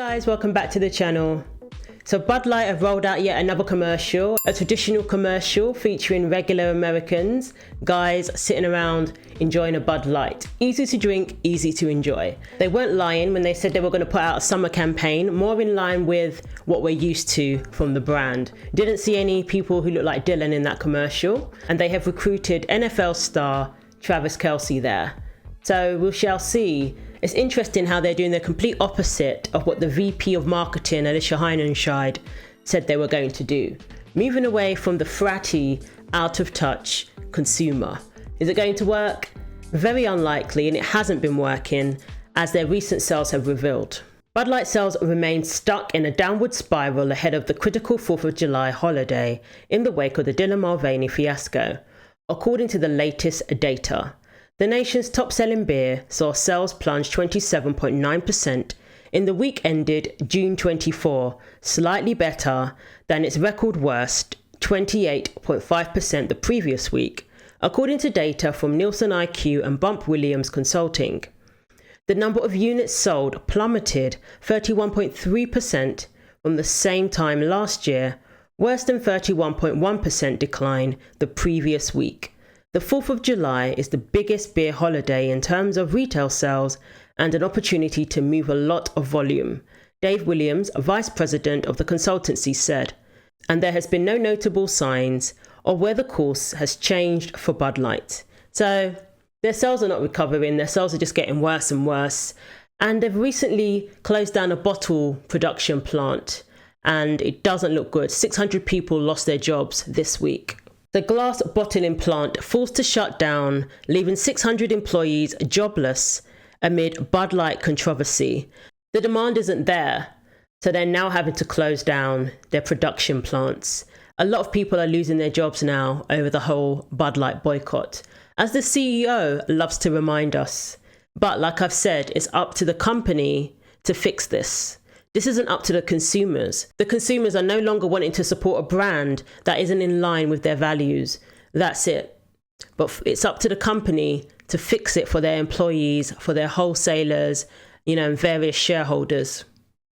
guys, welcome back to the channel. So Bud Light have rolled out yet another commercial, a traditional commercial featuring regular Americans, guys sitting around enjoying a Bud Light. Easy to drink, easy to enjoy. They weren't lying when they said they were going to put out a summer campaign, more in line with what we're used to from the brand. Didn't see any people who look like Dylan in that commercial, and they have recruited NFL star Travis Kelce there. So we shall see. It's interesting how they're doing the complete opposite of what the VP of Marketing, Alicia Heinenscheid, said they were going to do. Moving away from the fratty, out of touch consumer. Is it going to work? Very unlikely, and it hasn't been working, as their recent sales have revealed. Bud Light sales remain stuck in a downward spiral ahead of the critical 4th of July holiday in the wake of the Dylan Mulvaney fiasco, according to the latest data. The nation's top-selling beer saw sales plunge 27.9% in the week ended June 24, slightly better than its record worst 28.5% the previous week, according to data from Nielsen IQ and Bump Williams Consulting. The number of units sold plummeted 31.3% from the same time last year, worse than 31.1% decline the previous week. The 4th of July is the biggest beer holiday in terms of retail sales and an opportunity to move a lot of volume, Dave Williams, vice president of the consultancy, said, and there has been no notable signs of where the course has changed for Bud Light. So their sales are not recovering, their sales are just getting worse and worse, and they've recently closed down a bottle production plant, and it doesn't look good. 600 people lost their jobs this week. The glass bottling plant forced to shut down, leaving 600 employees jobless amid Bud Light controversy. The demand isn't there, so they're now having to close down their production plants. A lot of people are losing their jobs now over the whole Bud Light boycott, as the CEO loves to remind us. But like I've said, it's up to the company to fix this. This isn't up to the consumers. The consumers are no longer wanting to support a brand that isn't in line with their values. That's it. But it's up to the company to fix it for their employees, for their wholesalers, and various shareholders.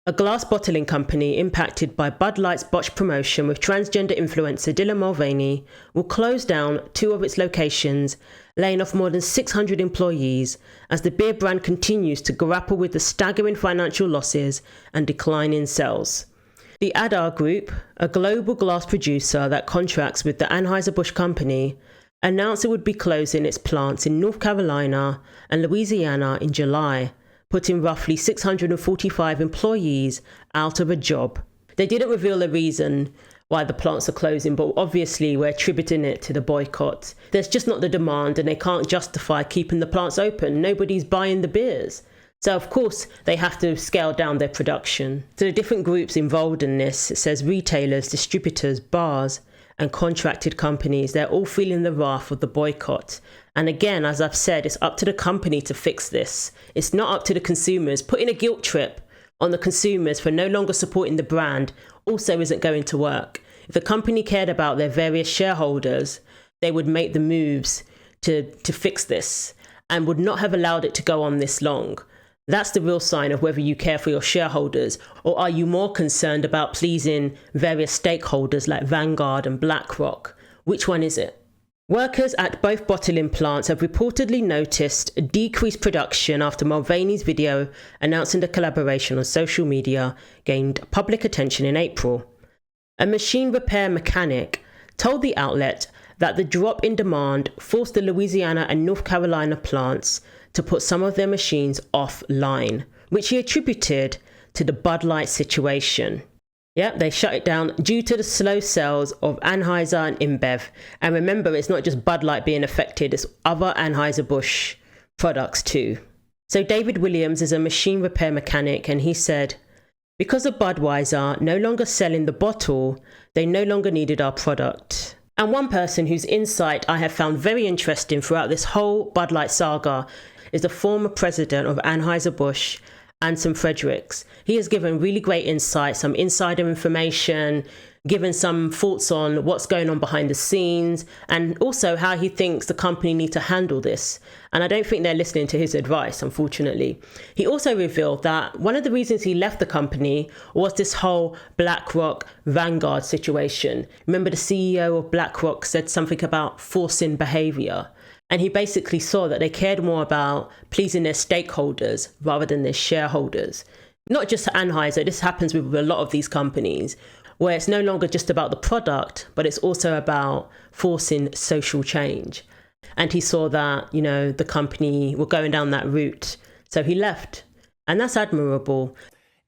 A glass bottling company impacted by Bud Light's botched promotion with transgender influencer Dylan Mulvaney will close down 2 of its locations, laying off more than 600 employees as the beer brand continues to grapple with the staggering financial losses and decline in sales. The Adar Group, a global glass producer that contracts with the Anheuser-Busch company, announced it would be closing its plants in North Carolina and Louisiana in July, putting roughly 645 employees out of a job. They didn't reveal the reason why the plants are closing, but obviously we're attributing it to the boycott. There's just not the demand, and they can't justify keeping the plants open. Nobody's buying the beers. So of course they have to scale down their production. So the different groups involved in this, it says retailers, distributors, bars, and contracted companies, they're all feeling the wrath of the boycott. And again, as I've said, it's up to the company to fix this. It's not up to the consumers. Putting a guilt trip on the consumers for no longer supporting the brand also isn't going to work. If the company cared about their various shareholders, they would make the moves to fix this and would not have allowed it to go on this long. That's the real sign of whether you care for your shareholders, or are you more concerned about pleasing various stakeholders like Vanguard and BlackRock? Which one is it? Workers at both bottling plants have reportedly noticed a decreased production after Mulvaney's video announcing the collaboration on social media gained public attention in April. A machine repair mechanic told the outlet that the drop in demand forced the Louisiana and North Carolina plants to put some of their machines offline, which he attributed to the Bud Light situation. Yep, they shut it down due to the slow sales of Anheuser and InBev. And remember, it's not just Bud Light being affected, it's other Anheuser-Busch products too. So David Williams is a machine repair mechanic, and he said, because of Budweiser no longer selling the bottle, they no longer needed our product. And one person whose insight I have found very interesting throughout this whole Bud Light saga is the former president of Anheuser-Busch, Anson Fredricks. He has given really great insight, some insider information, given some thoughts on what's going on behind the scenes and also how he thinks the company need to handle this. And I don't think they're listening to his advice, unfortunately. He also revealed that one of the reasons he left the company was this whole BlackRock Vanguard situation. Remember, the CEO of BlackRock said something about forcing behavior. And he basically saw that they cared more about pleasing their stakeholders rather than their shareholders. Not just Anheuser, this happens with a lot of these companies, where it's no longer just about the product, but it's also about forcing social change. And he saw that, the company were going down that route. So he left. And that's admirable.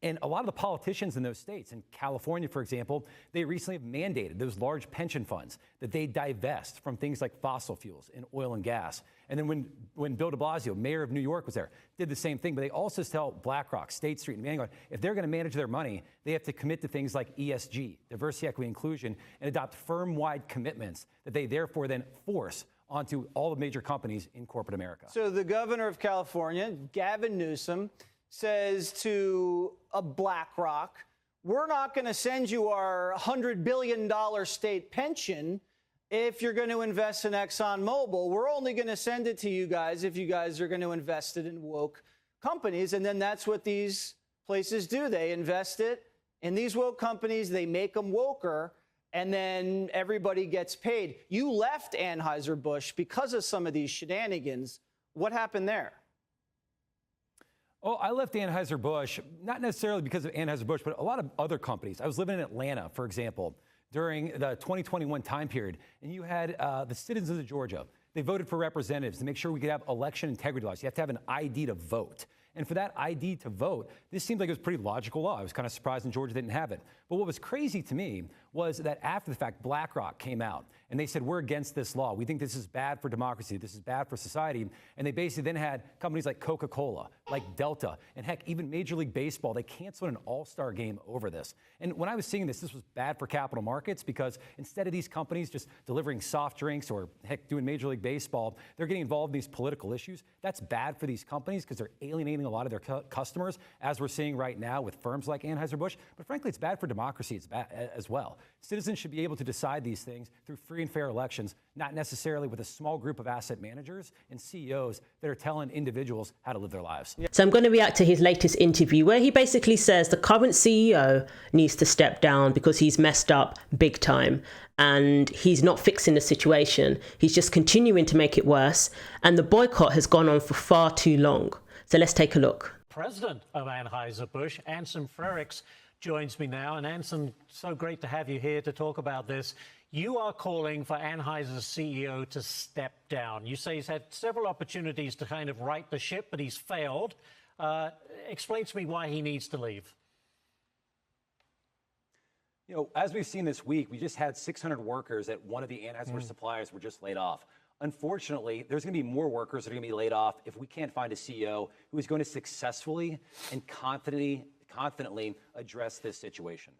And a lot of the politicians in those states, in California, for example, they recently have mandated those large pension funds that they divest from things like fossil fuels and oil and gas. And then when Bill de Blasio, mayor of New York, was there, did the same thing. But they also tell BlackRock, State Street, and Vanguard, if they're going to manage their money, they have to commit to things like ESG, diversity, equity, inclusion, and adopt firm-wide commitments that they therefore then force onto all the major companies in corporate America. So the governor of California, Gavin Newsom, says to a BlackRock, we're not going to send you our $100 billion state pension if you're going to invest in ExxonMobil. We're only going to send it to you guys if you guys are going to invest it in woke companies. And then that's what these places do. They invest it in these woke companies. They make them woker. And then everybody gets paid. You left Anheuser-Busch because of some of these shenanigans. What happened there? Oh, I left Anheuser-Busch, not necessarily because of Anheuser-Busch, but a lot of other companies. I was living in Atlanta, for example, during the 2021 time period, and you had the citizens of Georgia. They voted for representatives to make sure we could have election integrity laws. You have to have an ID to vote. And for that ID to vote, this seemed like it was a pretty logical law. I was kind of surprised in Georgia didn't have it. But what was crazy to me was that after the fact, BlackRock came out and they said, we're against this law. We think this is bad for democracy. This is bad for society. And they basically then had companies like Coca-Cola, like Delta, and heck, even Major League Baseball. They canceled an all-star game over this. And when I was seeing this was bad for capital markets because instead of these companies just delivering soft drinks or heck, doing Major League Baseball, they're getting involved in these political issues. That's bad for these companies because they're alienating a lot of their customers, as we're seeing right now with firms like Anheuser-Busch. But frankly, it's bad for democracy as well. Citizens should be able to decide these things through free and fair elections, not necessarily with a small group of asset managers and CEOs that are telling individuals how to live their lives. So I'm going to react to his latest interview where he basically says the current CEO needs to step down because he's messed up big time and he's not fixing the situation. He's just continuing to make it worse. And the boycott has gone on for far too long. So let's take a look. President of Anheuser-Busch, Anson Fredricks, joins me now. And Anson, so great to have you here to talk about this. You are calling for Anheuser's CEO to step down. You say he's had several opportunities to kind of right the ship, but he's failed. Explain to me why he needs to leave. You know, as we've seen this week, we just had 600 workers at one of the Anheuser-Busch suppliers were just laid off. Unfortunately, there's going to be more workers that are going to be laid off if we can't find a CEO who is going to successfully and confidently address this situation.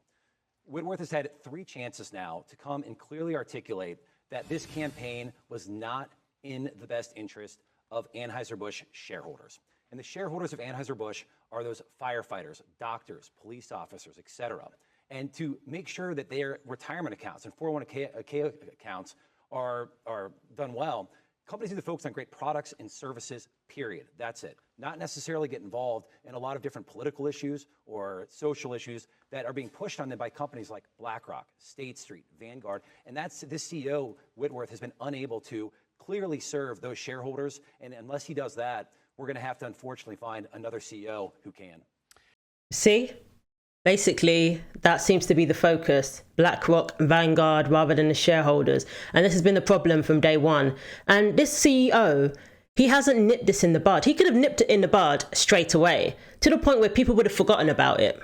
Whitworth has had 3 chances now to come and clearly articulate that this campaign was not in the best interest of Anheuser-Busch shareholders. And the shareholders of Anheuser-Busch are those firefighters, doctors, police officers, et cetera. And to make sure that their retirement accounts and 401k accounts are done well, companies need to focus on great products and services, period. That's it. Not necessarily get involved in a lot of different political issues or social issues that are being pushed on them by companies like BlackRock, State Street, Vanguard. And that's this CEO, Whitworth, has been unable to clearly serve those shareholders. And unless he does that, we're going to have to unfortunately find another CEO who can. See? Basically, that seems to be the focus, BlackRock, Vanguard, rather than the shareholders. And this has been the problem from day one. And this CEO, he hasn't nipped this in the bud. He could have nipped it in the bud straight away, to the point where people would have forgotten about it.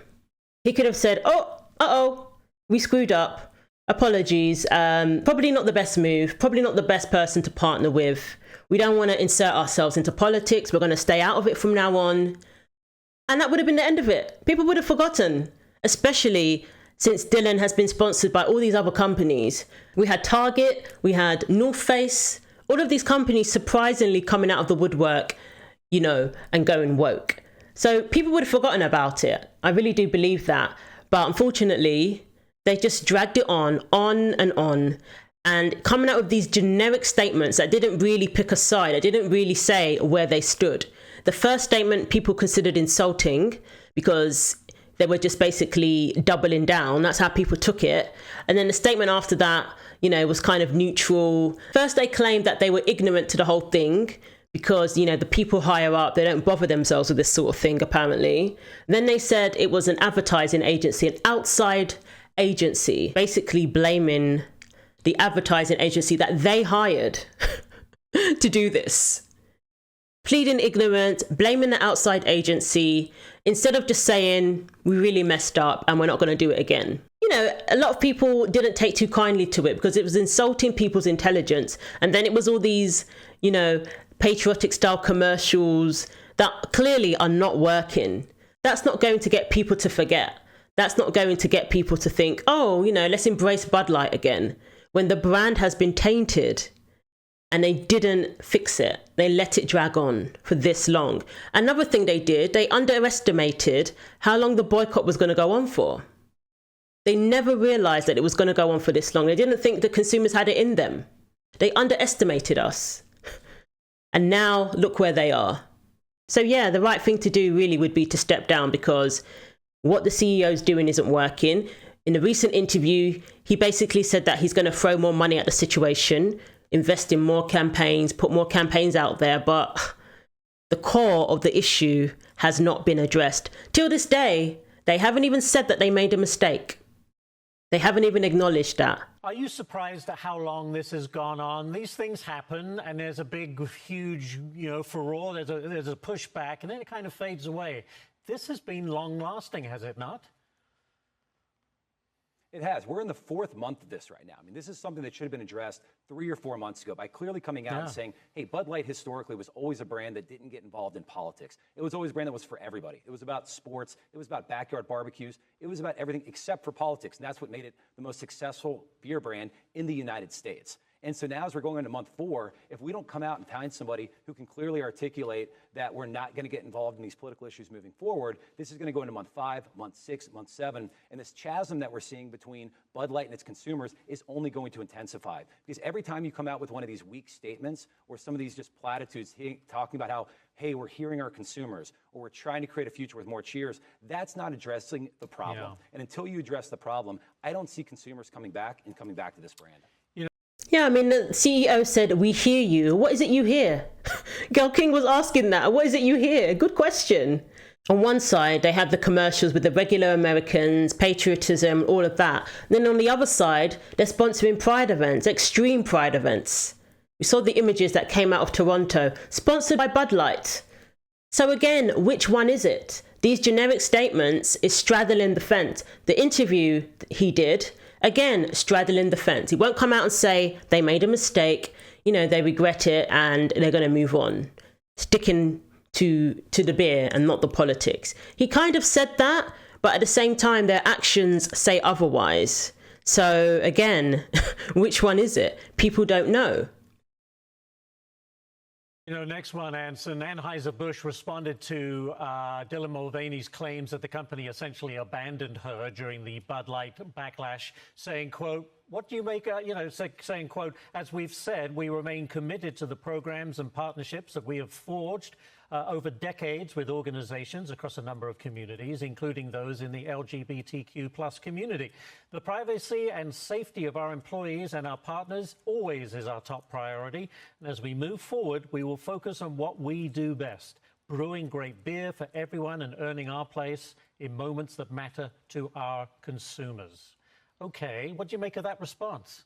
He could have said, oh, we screwed up. Apologies. Probably not the best move. Probably not the best person to partner with. We don't want to insert ourselves into politics. We're going to stay out of it from now on. And that would have been the end of it. People would have forgotten, especially since Dylan has been sponsored by all these other companies. We had Target, we had North Face, all of these companies surprisingly coming out of the woodwork, and going woke. So people would have forgotten about it. I really do believe that. But unfortunately, They just dragged it on and on, and coming out with these generic statements that didn't really pick a side, that didn't really say where they stood. The first statement people considered insulting because they were just basically doubling down. That's how people took it. And then the statement after that, was kind of neutral. First, they claimed that they were ignorant to the whole thing because, the people higher up, they don't bother themselves with this sort of thing, apparently. Then they said it was an advertising agency, an outside agency, basically blaming the advertising agency that they hired to do this. Pleading ignorance, blaming the outside agency, instead of just saying, we really messed up and we're not going to do it again. A lot of people didn't take too kindly to it because it was insulting people's intelligence. And then it was all these, patriotic style commercials that clearly are not working. That's not going to get people to forget. That's not going to get people to think, let's embrace Bud Light again, when the brand has been tainted. And they didn't fix it. They let it drag on for this long. Another thing they did, they underestimated how long the boycott was going to go on for. They never realized that it was going to go on for this long. They didn't think the consumers had it in them. They underestimated us. And now look where they are. So yeah, the right thing to do really would be to step down because what the CEO is doing isn't working. In a recent interview, he basically said that he's going to throw more money at the situation, invest in more campaigns, put more campaigns out there, but the core of the issue has not been addressed. Till this day, they haven't even said that they made a mistake. They haven't even acknowledged that. Are you surprised at how long this has gone on? These things happen, and there's a big, huge, furore. There's a pushback, and then it kind of fades away. This has been long-lasting, has it not? It has. We're in the 4th month of this right now. I mean, this is something that should have been addressed 3 or 4 months ago by clearly coming out and saying, hey, Bud Light historically was always a brand that didn't get involved in politics. It was always a brand that was for everybody. It was about sports. It was about backyard barbecues. It was about everything except for politics. And that's what made it the most successful beer brand in the United States. And so now as we're going into month 4, if we don't come out and find somebody who can clearly articulate that we're not going to get involved in these political issues moving forward, this is going to go into month 5, month 6, month 7. And this chasm that we're seeing between Bud Light and its consumers is only going to intensify. Because every time you come out with one of these weak statements or some of these just platitudes talking about how, hey, we're hearing our consumers or we're trying to create a future with more cheers, that's not addressing the problem. Yeah. And until you address the problem, I don't see consumers coming back to this brand. Yeah, I mean, the CEO said, we hear you. What is it you hear? Gayle King was asking that. What is it you hear? Good question. On one side, they have the commercials with the regular Americans, patriotism, all of that. And then on the other side, they're sponsoring pride events, extreme pride events. We saw the images that came out of Toronto, sponsored by Bud Light. So again, which one is it? These generic statements is straddling the fence. The interview he did, again, straddling the fence. He won't come out and say they made a mistake, they regret it and they're going to move on, sticking to the beer and not the politics. He kind of said that, but at the same time, their actions say otherwise. So again, which one is it? People don't know. Next one, Anson. Anheuser-Busch responded to Dylan Mulvaney's claims that the company essentially abandoned her during the Bud Light backlash, saying, quote, what do you make, saying, quote, as we've said, we remain committed to the programs and partnerships that we have forged over decades with organizations across a number of communities, including those in the LGBTQ plus community. The privacy and safety of our employees and our partners always is our top priority. And as we move forward, we will focus on what we do best, brewing great beer for everyone and earning our place in moments that matter to our consumers. Okay, what do you make of that response?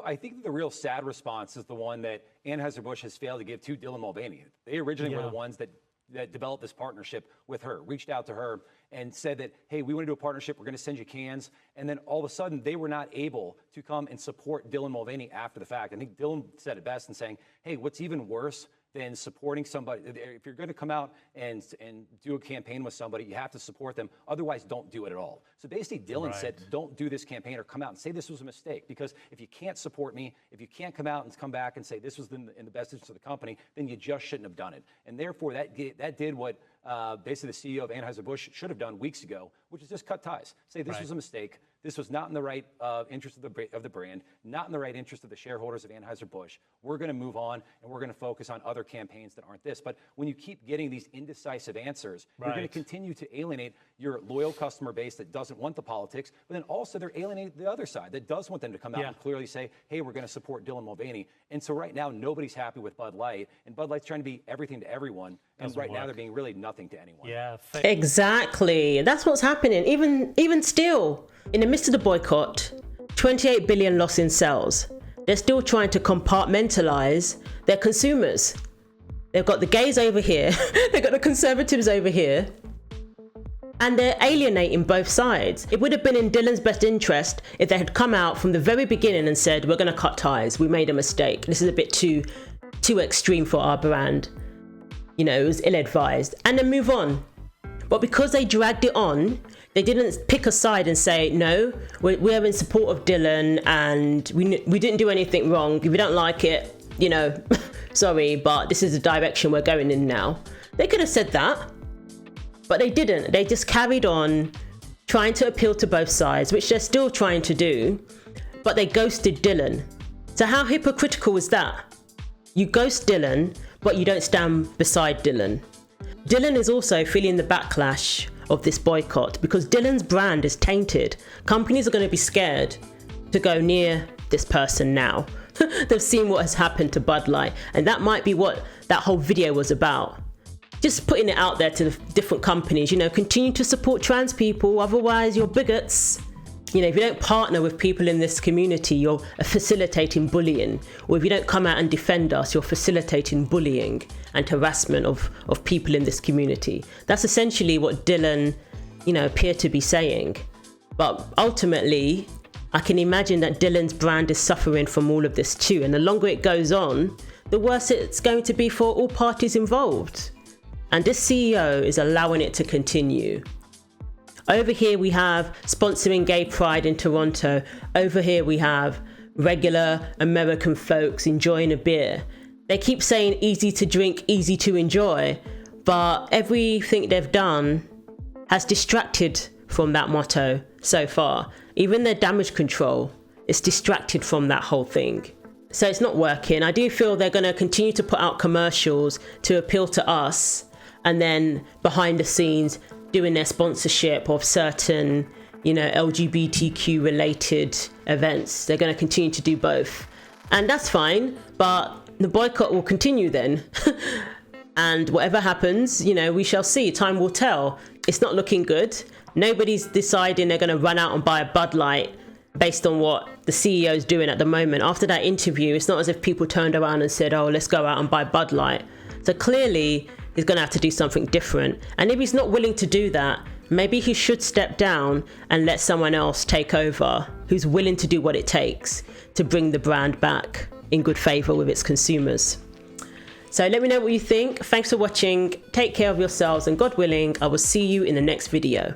I think the real sad response is the one that Anheuser-Busch has failed to give to Dylan Mulvaney. They originally were the ones that developed this partnership with her, reached out to her and said that, hey, we want to do a partnership. We're going to send you cans. And then all of a sudden, they were not able to come and support Dylan Mulvaney after the fact. I think Dylan said it best in saying, hey, what's even worse than supporting somebody? If you're going to come out and do a campaign with somebody, you have to support them. Otherwise, don't do it at all. So basically, Dylan said, don't do this campaign or come out and say this was a mistake. Because if you can't support me, if you can't come out and come back and say this was in the best interest of the company, then you just shouldn't have done it. And therefore, that did what basically the CEO of Anheuser-Busch should have done weeks ago, which is just cut ties. Say this was a mistake. This was not in the right interest of the brand, not in the right interest of the shareholders of Anheuser-Busch. We're going to move on, and we're going to focus on other campaigns that aren't this. But when you keep getting these indecisive answers, you're going to continue to alienate your loyal customer base that doesn't want the politics, but then also they're alienating the other side that does want them to come out and clearly say, hey, we're going to support Dylan Mulvaney. And so right now, nobody's happy with Bud Light, and Bud Light's trying to be everything to everyone. And right now, they're being really nothing to anyone. Yeah, exactly. That's what's happening. Even still, in the midst of the boycott, 28 billion loss in sales. They're still trying to compartmentalize their consumers. They've got the gays over here, they've got the conservatives over here, and they're alienating both sides. It would have been in Dylan's best interest if they had come out from the very beginning and said, we're going to cut ties. We made a mistake. This is a bit too extreme for our brand. You know, it was ill-advised. And then move on. But because they dragged it on, they didn't pick a side and say, no, we're in support of Dylan and we didn't do anything wrong. If you don't like it, you know, sorry, but this is the direction we're going in now. They could have said that, but they didn't. They just carried on trying to appeal to both sides, which they're still trying to do, but they ghosted Dylan. So how hypocritical is that? You ghost Dylan, but you don't stand beside Dylan. Dylan is also feeling the backlash of this boycott because Dylan's brand is tainted. Companies are going to be scared to go near this person now. They've seen what has happened to Bud Light, and that might be what that whole video was about. Just putting it out there to the different companies, you know, continue to support trans people, otherwise you're bigots. You know, if you don't partner with people in this community, you're facilitating bullying. Or if you don't come out and defend us, you're facilitating bullying and harassment of people in this community. That's essentially what Dylan, you know, appeared to be saying. But ultimately, I can imagine that Dylan's brand is suffering from all of this too. And the longer it goes on, the worse it's going to be for all parties involved. And this CEO is allowing it to continue. Over here we have sponsoring gay pride in Toronto. Over here we have regular American folks enjoying a beer. They keep saying easy to drink, easy to enjoy, but everything they've done has distracted from that motto so far. Even their damage control is distracted from that whole thing. So it's not working. I do feel they're going to continue to put out commercials to appeal to us, and then behind the scenes doing their sponsorship of certain, you know, LGBTQ related events. They're going to continue to do both. And that's fine, but the boycott will continue then. And whatever happens, you know, we shall see. Time will tell. It's not looking good. Nobody's deciding they're going to run out and buy a Bud Light based on what the CEO is doing at the moment. After that interview, it's not as if people turned around and said, oh, let's go out and buy Bud Light. So clearly, he's going to have to do something different. And if he's not willing to do that, maybe he should step down and let someone else take over who's willing to do what it takes to bring the brand back in good favor with its consumers. So let me know what you think. Thanks for watching. Take care of yourselves, and God willing, I will see you in the next video.